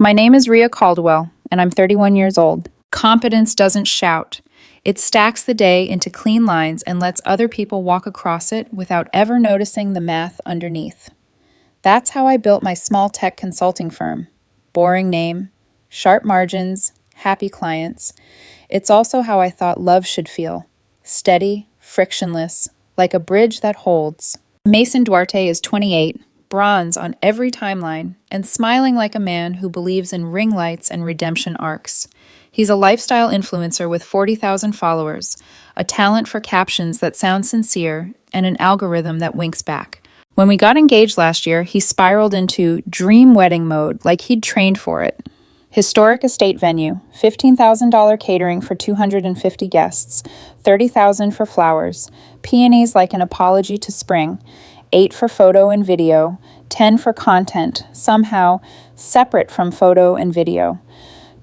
My name is Rhea Caldwell, and I'm 31 years old. Competence doesn't shout. It stacks the day into clean lines and lets other people walk across it without ever noticing the math underneath. That's how I built my small tech consulting firm. Boring name, sharp margins, happy clients. It's also how I thought love should feel. Steady, frictionless, like a bridge that holds. Mason Duarte is 28, bronze on every timeline, and smiling like a man who believes in ring lights and redemption arcs. He's a lifestyle influencer with 40,000 followers, a talent for captions that sound sincere, and an algorithm that winks back. When we got engaged last year, he spiraled into dream wedding mode like he'd trained for it. Historic estate venue, $15,000 catering for 250 guests, $30,000 for flowers, peonies like an apology to spring, 8 for photo and video, 10 for content, somehow separate from photo and video,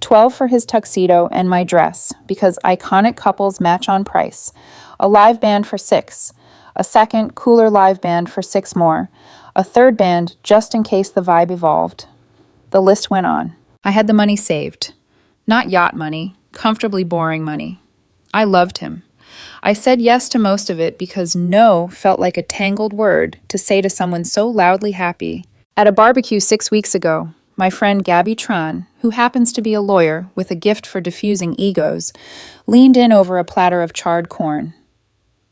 12 for his tuxedo and my dress, because iconic couples match on price, a live band for 6, a second, cooler live band for 6 more, a third band just in case the vibe evolved. The list went on. I had the money saved. Not yacht money, comfortably boring money. I loved him. I said yes to most of it because no felt like a tangled word to say to someone so loudly happy. At a barbecue 6 weeks ago, my friend Gabby Tran, who happens to be a lawyer with a gift for diffusing egos, leaned in over a platter of charred corn.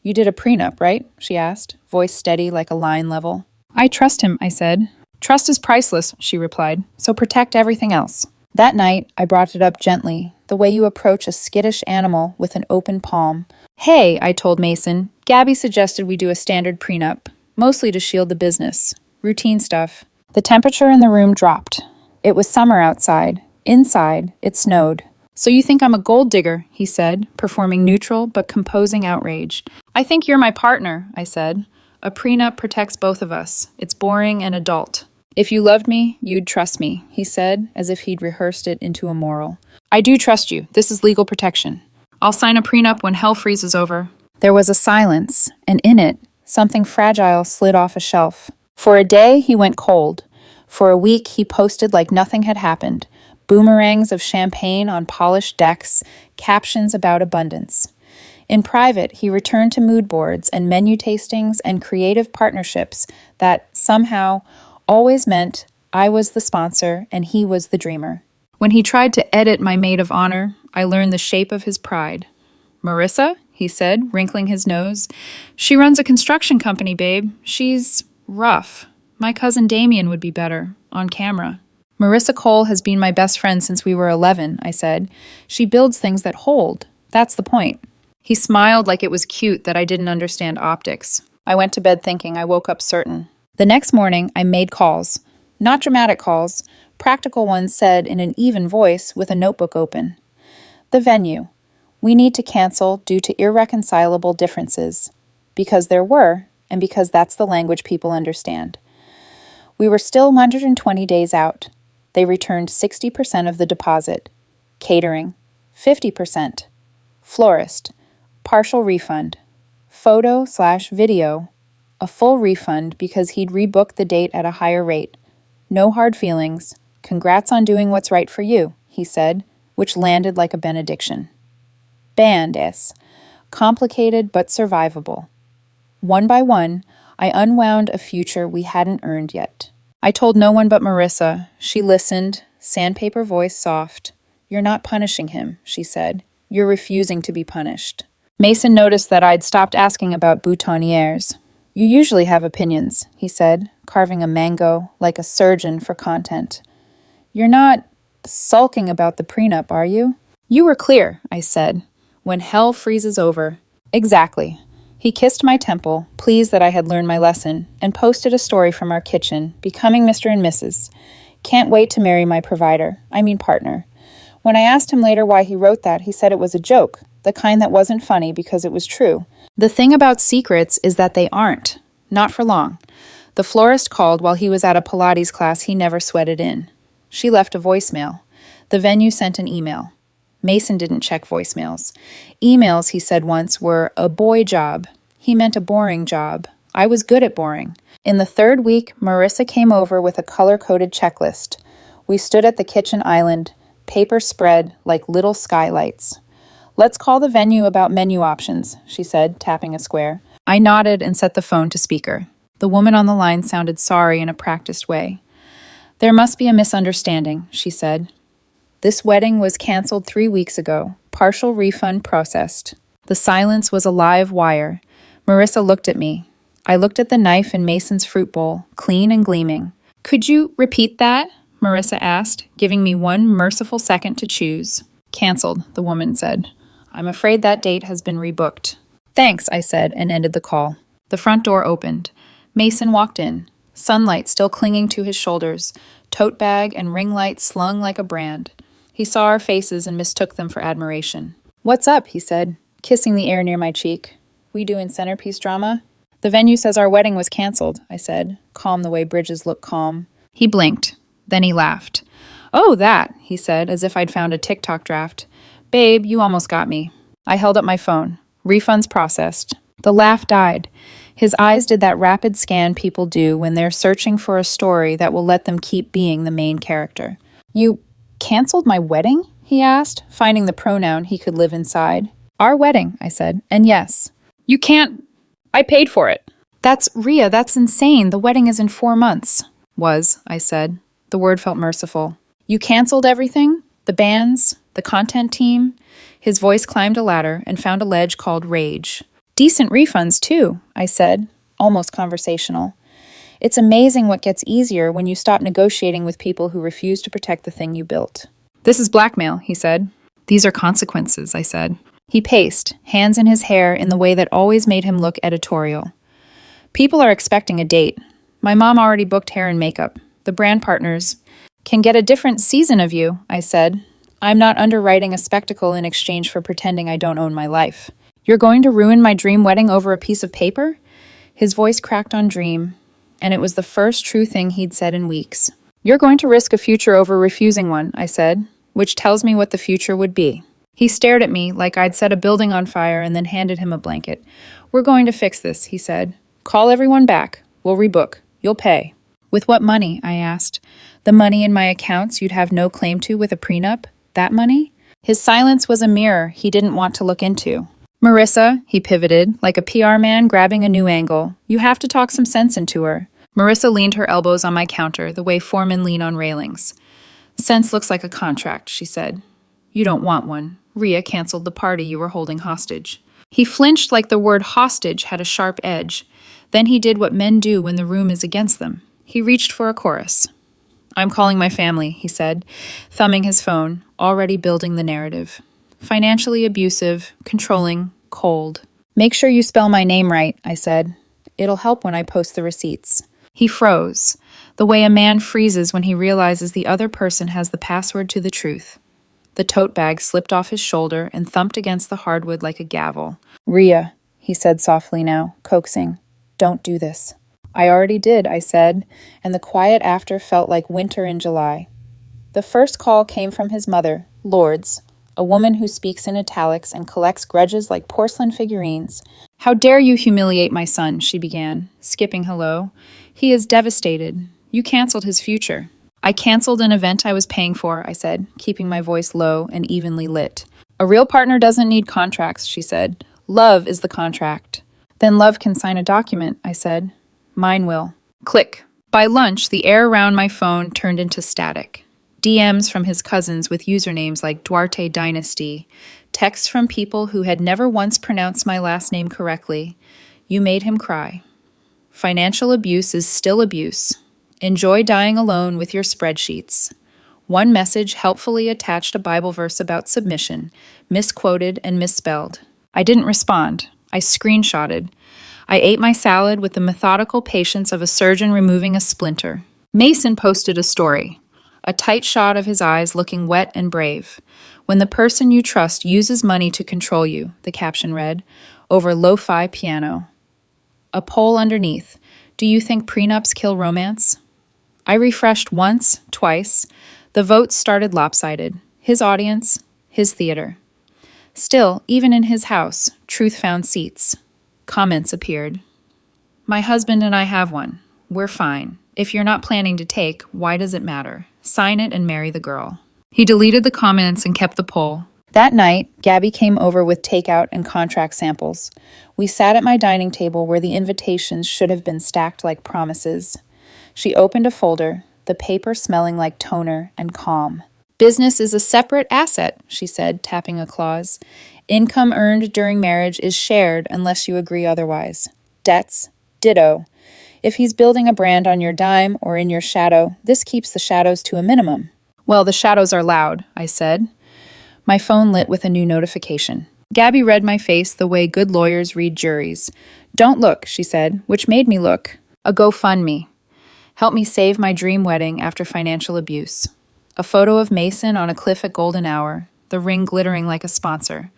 "You did a prenup, right?" she asked, voice steady like a line level. "I trust him," I said. "Trust is priceless," she replied, "so protect everything else." That night, I brought it up gently, the way you approach a skittish animal with an open palm. "Hey," I told Mason, "Gabby suggested we do a standard prenup, mostly to shield the business. Routine stuff." The temperature in the room dropped. It was summer outside. Inside, it snowed. "So you think I'm a gold digger," he said, performing neutral but composing outrage. "I think you're my partner," I said. "A prenup protects both of us. It's boring and adult." "If you loved me, you'd trust me," he said, as if he'd rehearsed it into a moral. "I do trust you. This is legal protection. I'll sign a prenup when hell freezes over." There was a silence, and in it, something fragile slid off a shelf. For a day, he went cold. For a week, he posted like nothing had happened. Boomerangs of champagne on polished decks, captions about abundance. In private, he returned to mood boards and menu tastings and creative partnerships that somehow always meant I was the sponsor and he was the dreamer. When he tried to edit my maid of honor, I learned the shape of his pride. "Marissa?" he said, wrinkling his nose. "She runs a construction company, babe. She's rough. My cousin Damien would be better, on camera." "Marissa Cole has been my best friend since we were 11, I said. "She builds things that hold. That's the point." He smiled like it was cute that I didn't understand optics. I went to bed thinking. I woke up certain. The next morning, I made calls. Not dramatic calls, practical ones said in an even voice with a notebook open. "The venue. We need to cancel due to irreconcilable differences." Because there were, and because that's the language people understand. We were still 120 days out. They returned 60% of the deposit. Catering, 50%. Florist, partial refund. Photo/video, a full refund because he'd rebooked the date at a higher rate. "No hard feelings. Congrats on doing what's right for you," he said, which landed like a benediction. Bandes, complicated but survivable. One by one, I unwound a future we hadn't earned yet. I told no one but Marissa. She listened, sandpaper voice soft. "You're not punishing him," she said. "You're refusing to be punished." Mason noticed that I'd stopped asking about boutonnieres. "You usually have opinions," he said, carving a mango like a surgeon for content. "You're not sulking about the prenup, are you?" "You were clear," I said. "When hell freezes over." "Exactly." He kissed my temple, pleased that I had learned my lesson, and posted a story from our kitchen, becoming Mr. and Mrs. "Can't wait to marry my partner." When I asked him later why he wrote that, he said it was a joke, the kind that wasn't funny because it was true. The thing about secrets is that they aren't. Not for long. The florist called while he was at a Pilates class he never sweated in. She left a voicemail. The venue sent an email. Mason didn't check voicemails. Emails, he said once, were a boy job. He meant a boring job. I was good at boring. In the third week, Marissa came over with a color-coded checklist. We stood at the kitchen island, paper spread like little skylights. "Let's call the venue about menu options," she said, tapping a square. I nodded and set the phone to speaker. The woman on the line sounded sorry in a practiced way. "There must be a misunderstanding," she said. "This wedding was canceled 3 weeks ago. Partial refund processed." The silence was a live wire. Marissa looked at me. I looked at the knife in Mason's fruit bowl, clean and gleaming. "Could you repeat that?" Marissa asked, giving me one merciful second to choose. "Canceled," the woman said. "I'm afraid that date has been rebooked." "Thanks," I said, and ended the call. The front door opened. Mason walked in, sunlight still clinging to his shoulders, tote bag and ring light slung like a brand. He saw our faces and mistook them for admiration. "What's up?" he said, kissing the air near my cheek. "We doing centerpiece drama?" "The venue says our wedding was canceled," I said, calm the way bridges look calm. He blinked. Then he laughed. "Oh, that," he said, as if I'd found a TikTok draft. "Babe, you almost got me." I held up my phone. "Refunds processed." The laugh died. His eyes did that rapid scan people do when they're searching for a story that will let them keep being the main character. "You canceled my wedding?" he asked, finding the pronoun he could live inside. "Our wedding," I said, "and yes." "You can't. I paid for it." Rhea, that's insane. The wedding is in 4 months." I said. The word felt merciful. "You canceled everything? The bands? The content team?" His voice climbed a ladder and found a ledge called Rage. "Decent refunds, too," I said, almost conversational. "It's amazing what gets easier when you stop negotiating with people who refuse to protect the thing you built." "This is blackmail," he said. "These are consequences," I said. He paced, hands in his hair in the way that always made him look editorial. "People are expecting a date. My mom already booked hair and makeup. The brand partners can get a different season of you," I said. "I'm not underwriting a spectacle in exchange for pretending I don't own my life." "You're going to ruin my dream wedding over a piece of paper?" His voice cracked on dream, and it was the first true thing he'd said in weeks. "You're going to risk a future over refusing one," I said, which tells me what the future would be. He stared at me like I'd set a building on fire and then handed him a blanket. "We're going to fix this," he said. "Call everyone back. We'll rebook. You'll pay." "With what money?" I asked. "The money in my accounts you'd have no claim to with a prenup? That money?" His silence was a mirror he didn't want to look into. "Marissa," he pivoted, like a PR man grabbing a new angle. "You have to talk some sense into her." Marissa leaned her elbows on my counter, the way foremen lean on railings. "Sense looks like a contract," she said. "You don't want one. Rhea canceled the party you were holding hostage." He flinched like the word hostage had a sharp edge. Then he did what men do when the room is against them. He reached for a chorus. "I'm calling my family," he said, thumbing his phone, already building the narrative. "Financially abusive, controlling, cold." "Make sure you spell my name right," I said. "It'll help when I post the receipts." He froze, the way a man freezes when he realizes the other person has the password to the truth. The tote bag slipped off his shoulder and thumped against the hardwood like a gavel. "Rhea," he said softly now, coaxing, "don't do this." "I already did," I said, and the quiet after felt like winter in July. The first call came from his mother, Lourdes, a woman who speaks in italics and collects grudges like porcelain figurines. "How dare you humiliate my son," she began, skipping hello. "He is devastated. You canceled his future." "I canceled an event I was paying for," I said, keeping my voice low and evenly lit. "A real partner doesn't need contracts," she said. "Love is the contract." "Then love can sign a document," I said. "Mine will." Click. By lunch, the air around my phone turned into static. DMs from his cousins with usernames like Duarte Dynasty, texts from people who had never once pronounced my last name correctly. "You made him cry." "Financial abuse is still abuse. Enjoy dying alone with your spreadsheets." One message helpfully attached a Bible verse about submission, misquoted and misspelled. I didn't respond. I screenshotted. I ate my salad with the methodical patience of a surgeon removing a splinter. Mason posted a story. A tight shot of his eyes looking wet and brave. "When the person you trust uses money to control you," the caption read, over lo-fi piano. A poll underneath. "Do you think prenups kill romance?" I refreshed once, twice. The votes started lopsided. His audience, his theater. Still, even in his house, truth found seats. Comments appeared. "My husband and I have one. We're fine. If you're not planning to take, why does it matter?" Sign it and marry the girl. He deleted the comments and kept the poll. That night, Gabby came over with takeout and contract samples. We sat at my dining table where the invitations should have been stacked like promises. She opened a folder, the paper smelling like toner and calm. Business is a separate asset, she said, tapping a clause. Income earned during marriage is shared unless you agree otherwise. Debts, ditto. If he's building a brand on your dime or in your shadow, this keeps the shadows to a minimum. Well, the shadows are loud, I said. My phone lit with a new notification. Gabby read my face the way good lawyers read juries. Don't look, she said, which made me look. A GoFundMe. Help me save my dream wedding after financial abuse. A photo of Mason on a cliff at golden hour, the ring glittering like a sponsor.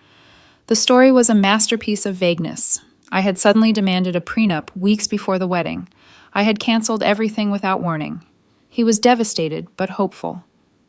The story was a masterpiece of vagueness. I had suddenly demanded a prenup weeks before the wedding. I had canceled everything without warning. He was devastated, but hopeful.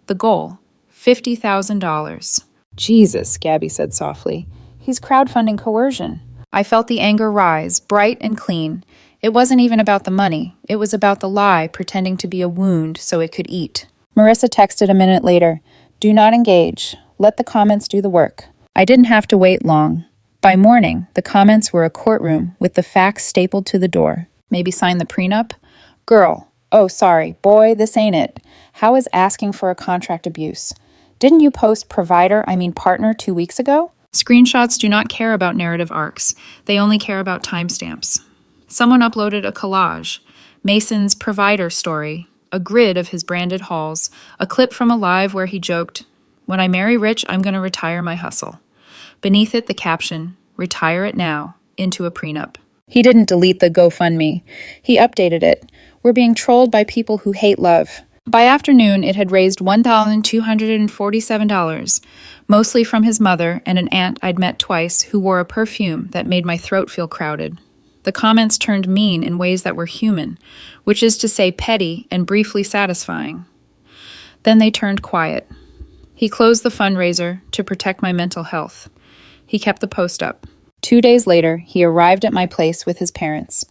The goal, $50,000. Jesus, Gabby said softly. He's crowdfunding coercion. I felt the anger rise, bright and clean. It wasn't even about the money. It was about the lie pretending to be a wound so it could eat. Marissa texted a minute later, "Do not engage. Let the comments do the work." I didn't have to wait long. By morning, the comments were a courtroom with the facts stapled to the door. Maybe sign the prenup? Girl. Oh, sorry. Boy, this ain't it. How is asking for a contract abuse? Didn't you post partner 2 weeks ago? Screenshots do not care about narrative arcs. They only care about timestamps. Someone uploaded a collage. Mason's provider story, a grid of his branded hauls, a clip from a live where he joked, "When I marry rich, I'm going to retire my hustle." Beneath it, the caption, "Retire it now, into a prenup." He didn't delete the GoFundMe. He updated it. We're being trolled by people who hate love. By afternoon, it had raised $1,247, mostly from his mother and an aunt I'd met twice who wore a perfume that made my throat feel crowded. The comments turned mean in ways that were human, which is to say petty and briefly satisfying. Then they turned quiet. He closed the fundraiser to protect my mental health. He kept the post up. 2 days later, he arrived at my place with his parents.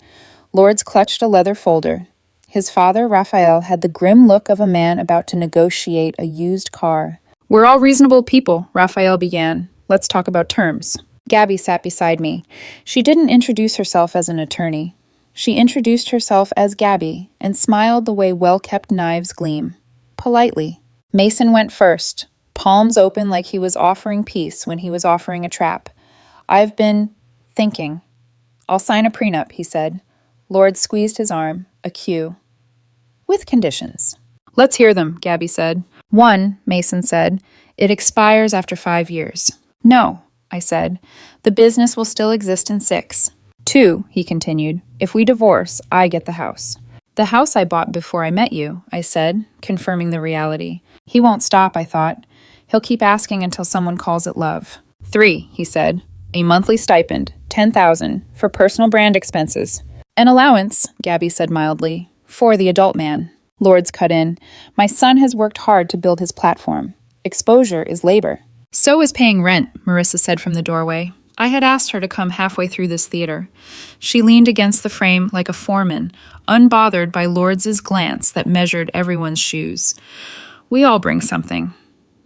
Lourdes clutched a leather folder. His father, Raphael, had the grim look of a man about to negotiate a used car. "We're all reasonable people," Raphael began. "Let's talk about terms." Gabby sat beside me. She didn't introduce herself as an attorney. She introduced herself as Gabby and smiled the way well-kept knives gleam. Politely. Mason went first, palms open like he was offering peace when he was offering a trap. "I've been thinking. I'll sign a prenup," he said. Lourdes squeezed his arm, a cue. "With conditions." "Let's hear them," Gabby said. "One," Mason said, "it expires after 5 years." "No," I said. "The business will still exist in 6. 2, he continued, "if we divorce, I get the house." "The house I bought before I met you," I said, confirming the reality. He won't stop, I thought. He'll keep asking until someone calls it love. 3, he said, "a monthly stipend, $10,000, for personal brand expenses." "An allowance," Gabby said mildly, "for the adult man." Lourdes cut in. "My son has worked hard to build his platform. Exposure is labor." "So is paying rent," Marissa said from the doorway. I had asked her to come halfway through this theater. She leaned against the frame like a foreman, unbothered by Lourdes's glance that measured everyone's shoes. "We all bring something.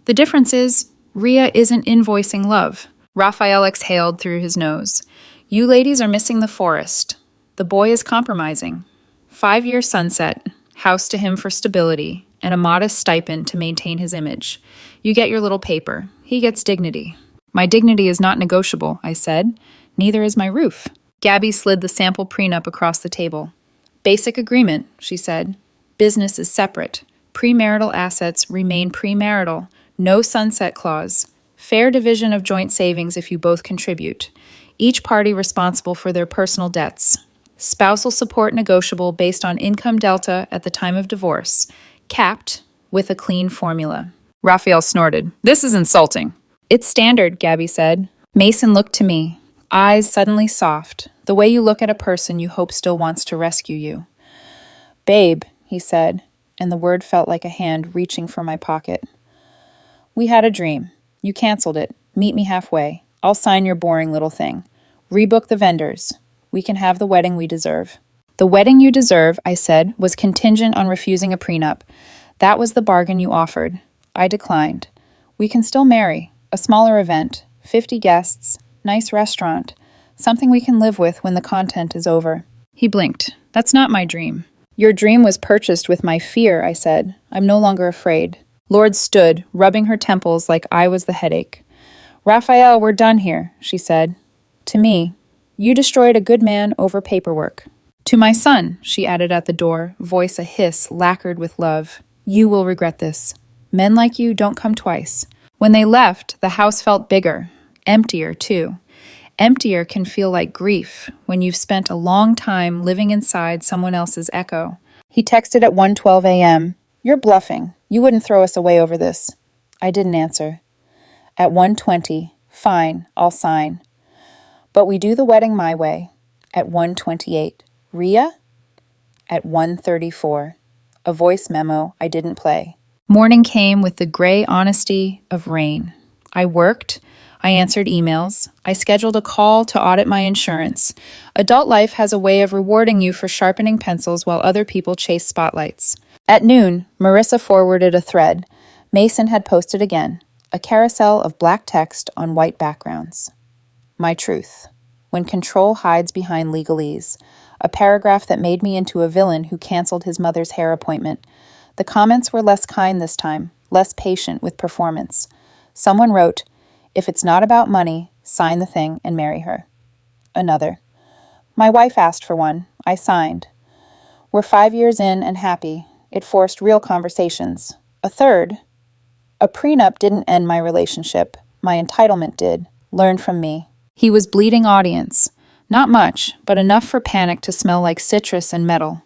The difference is, Rhea isn't invoicing love." Raphael exhaled through his nose. "You ladies are missing the forest. The boy is compromising. 5-year sunset, house to him for stability, and a modest stipend to maintain his image. You get your little paper. He gets dignity." "My dignity is not negotiable," I said. "Neither is my roof." Gabby slid the sample prenup across the table. "Basic agreement," she said. "Business is separate. Premarital assets remain premarital. No sunset clause. Fair division of joint savings if you both contribute. Each party responsible for their personal debts. Spousal support negotiable based on income delta at the time of divorce. Capped with a clean formula." Raphael snorted. "This is insulting." "It's standard," Gabby said. Mason looked to me, eyes suddenly soft, the way you look at a person you hope still wants to rescue you. "Babe," he said, and the word felt like a hand reaching for my pocket. "We had a dream. You canceled it. Meet me halfway. I'll sign your boring little thing. Rebook the vendors. We can have the wedding we deserve." "The wedding you deserve," I said, "was contingent on refusing a prenup. That was the bargain you offered. I declined. We can still marry. A smaller event, 50 guests, nice restaurant, something we can live with when the content is over. He blinked. That's not my dream. Your dream was purchased with my fear, I said. I'm no longer afraid. Lord stood, rubbing her temples like I was the headache. Raphael, we're done here, she said. To me, you destroyed a good man over paperwork. To my son, she added at the door, voice a hiss lacquered with love. You will regret this. Men like you don't come twice. When they left, the house felt bigger, emptier too. Emptier can feel like grief when you've spent a long time living inside someone else's echo. He texted at 1:12 a.m. You're bluffing. You wouldn't throw us away over this. I didn't answer. At 1:20, fine, I'll sign. But we do the wedding my way. At 1:28, Ria? At 1:34, a voice memo I didn't play. Morning came with the gray honesty of rain. I worked. I answered emails. I scheduled a call to audit my insurance. Adult life has a way of rewarding you for sharpening pencils while other people chase spotlights. At noon, Marissa forwarded a thread. Mason had posted again, a carousel of black text on white backgrounds. My truth. When control hides behind legalese. A paragraph that made me into a villain who canceled his mother's hair appointment. The comments were less kind this time, less patient with performance. Someone wrote, if it's not about money, sign the thing and marry her. Another. My wife asked for one. I signed. We're 5 years in and happy. It forced real conversations. A third. A prenup didn't end my relationship. My entitlement did. Learn from me. He was bleeding audience. Not much, but enough for panic to smell like citrus and metal.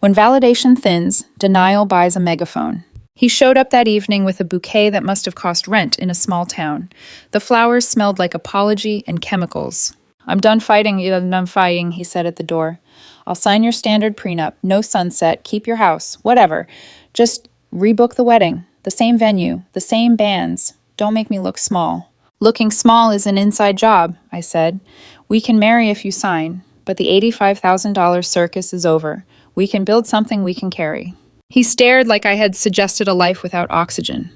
When validation thins, denial buys a megaphone. He showed up that evening with a bouquet that must have cost rent in a small town. The flowers smelled like apology and chemicals. I'm done fighting, he said at the door. I'll sign your standard prenup, no sunset, keep your house, whatever. Just rebook the wedding, the same venue, the same bands. Don't make me look small. Looking small is an inside job, I said. We can marry if you sign, but the $85,000 circus is over. We can build something we can carry. He stared like I had suggested a life without oxygen.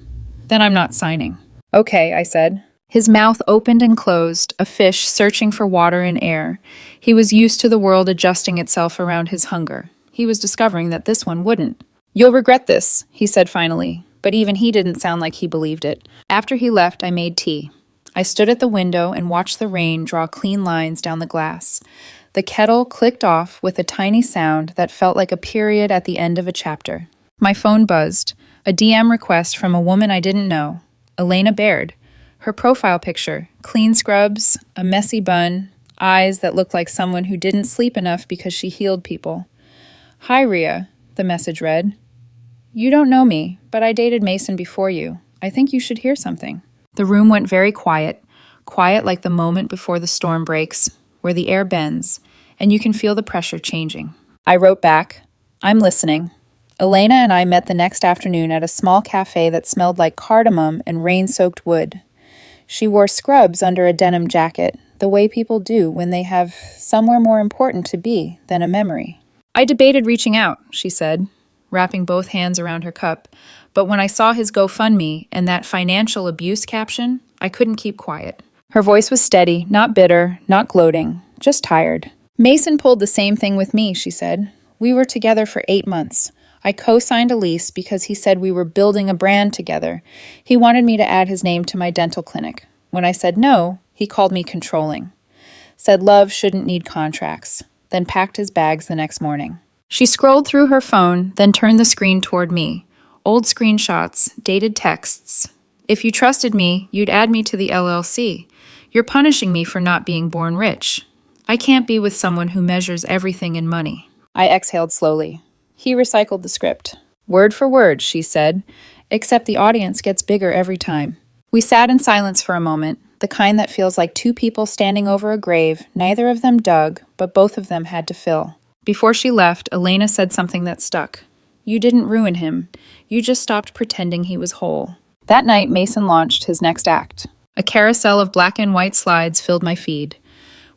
Then I'm not signing. Okay, I said. His mouth opened and closed, a fish searching for water and air. He was used to the world adjusting itself around his hunger. He was discovering that this one wouldn't. You'll regret this, he said finally, but even he didn't sound like he believed it. After he left, I made tea. I stood at the window and watched the rain draw clean lines down the glass. The kettle clicked off with a tiny sound that felt like a period at the end of a chapter. My phone buzzed. A DM request from a woman I didn't know. Elena Baird. Her profile picture. Clean scrubs, a messy bun, eyes that looked like someone who didn't sleep enough because she healed people. Hi, Ria, the message read. You don't know me, but I dated Mason before you. I think you should hear something. The room went very quiet. Quiet like the moment before the storm breaks, where the air bends, and you can feel the pressure changing. I wrote back, I'm listening. Elena and I met the next afternoon at a small cafe that smelled like cardamom and rain-soaked wood. She wore scrubs under a denim jacket, the way people do when they have somewhere more important to be than a memory. I debated reaching out, she said, wrapping both hands around her cup, but when I saw his GoFundMe and that financial abuse caption, I couldn't keep quiet. Her voice was steady, not bitter, not gloating, just tired. Mason pulled the same thing with me, she said. We were together for 8 months. I co-signed a lease because he said we were building a brand together. He wanted me to add his name to my dental clinic. When I said no, he called me controlling. Said love shouldn't need contracts, then packed his bags the next morning. She scrolled through her phone, then turned the screen toward me. Old screenshots, dated texts. If you trusted me, you'd add me to the LLC. You're punishing me for not being born rich. I can't be with someone who measures everything in money. I exhaled slowly. He recycled the script. Word for word, she said, except the audience gets bigger every time. We sat in silence for a moment, the kind that feels like two people standing over a grave, neither of them dug, but both of them had to fill. Before she left, Elena said something that stuck. You didn't ruin him. You just stopped pretending he was whole. That night, Mason launched his next act. A carousel of black and white slides filled my feed.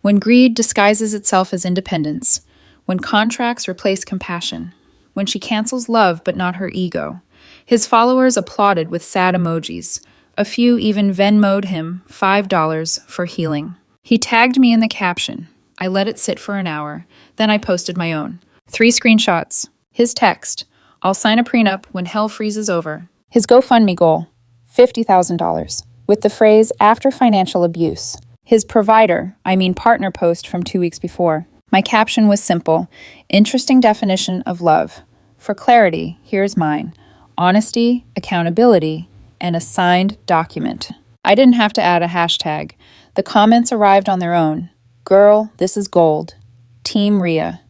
When greed disguises itself as independence. When contracts replace compassion. When she cancels love but not her ego. His followers applauded with sad emojis. A few even Venmo'd him $5 for healing. He tagged me in the caption. I let it sit for an hour. Then I posted my own. 3 screenshots. His text. I'll sign a prenup when hell freezes over. His GoFundMe goal. $50,000. With the phrase, after financial abuse. His partner post from 2 weeks before. My caption was simple. Interesting definition of love. For clarity, here's mine. Honesty, accountability, and a signed document. I didn't have to add a hashtag. The comments arrived on their own. Girl, this is gold. Team Rhea.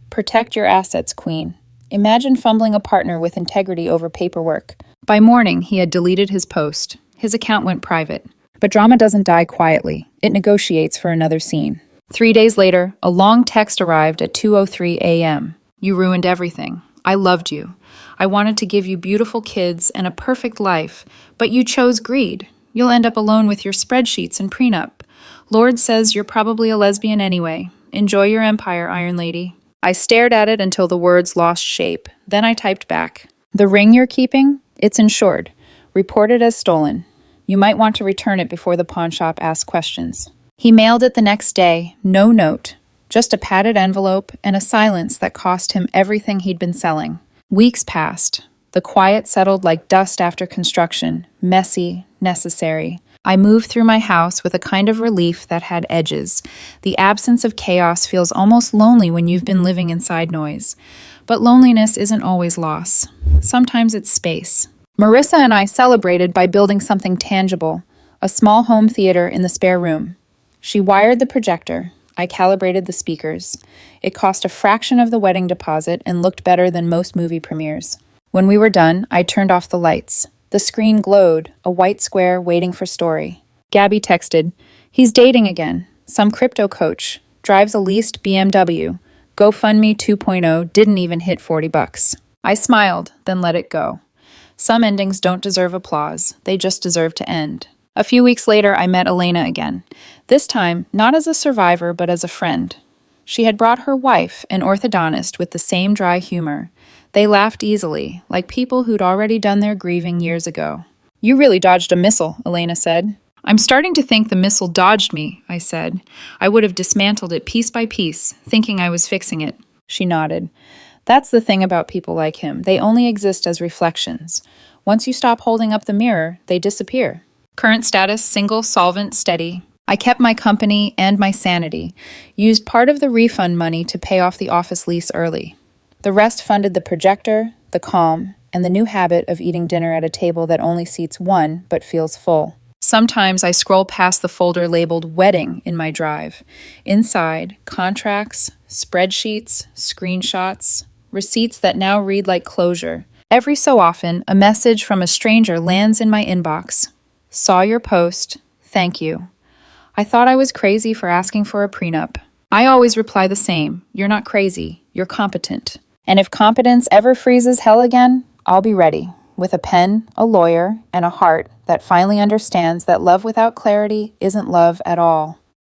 Protect your assets, queen. Imagine fumbling a partner with integrity over paperwork. By morning, he had deleted his post. His account went private. But drama doesn't die quietly. It negotiates for another scene. 3 days later, a long text arrived at 2:03 a.m. You ruined everything. I loved you. I wanted to give you beautiful kids and a perfect life, but you chose greed. You'll end up alone with your spreadsheets and prenup. Lord says you're probably a lesbian anyway. Enjoy your empire, Iron Lady. I stared at it until the words lost shape. Then I typed back. The ring you're keeping? It's insured. Reported as stolen. You might want to return it before the pawn shop asks questions. He mailed it the next day, no note, just a padded envelope and a silence that cost him everything he'd been selling. Weeks passed. The quiet settled like dust after construction, messy, necessary. I moved through my house with a kind of relief that had edges. The absence of chaos feels almost lonely when you've been living inside noise. But loneliness isn't always loss. Sometimes it's space. Marissa and I celebrated by building something tangible, a small home theater in the spare room. She wired the projector. I calibrated the speakers. It cost a fraction of the wedding deposit and looked better than most movie premieres. When we were done, I turned off the lights. The screen glowed, a white square waiting for story. Gabby texted, he's dating again. Some crypto coach. Drives a leased BMW. GoFundMe 2.0 didn't even hit $40. I smiled, then let it go. Some endings don't deserve applause. They just deserve to end. A few weeks later, I met Elena again. This time, not as a survivor, but as a friend. She had brought her wife, an orthodontist, with the same dry humor. They laughed easily, like people who'd already done their grieving years ago. You really dodged a missile, Elena said. I'm starting to think the missile dodged me, I said. I would have dismantled it piece by piece, thinking I was fixing it. She nodded. That's the thing about people like him. They only exist as reflections. Once you stop holding up the mirror, they disappear. Current status, single, solvent, steady. I kept my company and my sanity, used part of the refund money to pay off the office lease early. The rest funded the projector, the calm, and the new habit of eating dinner at a table that only seats one but feels full. Sometimes I scroll past the folder labeled Wedding in my drive. Inside, contracts, spreadsheets, screenshots, receipts that now read like closure. Every so often, a message from a stranger lands in my inbox. Saw your post. Thank you. I thought I was crazy for asking for a prenup. I always reply the same. You're not crazy. You're competent. And if competence ever freezes hell again, I'll be ready. With a pen, a lawyer, and a heart that finally understands that love without clarity isn't love at all.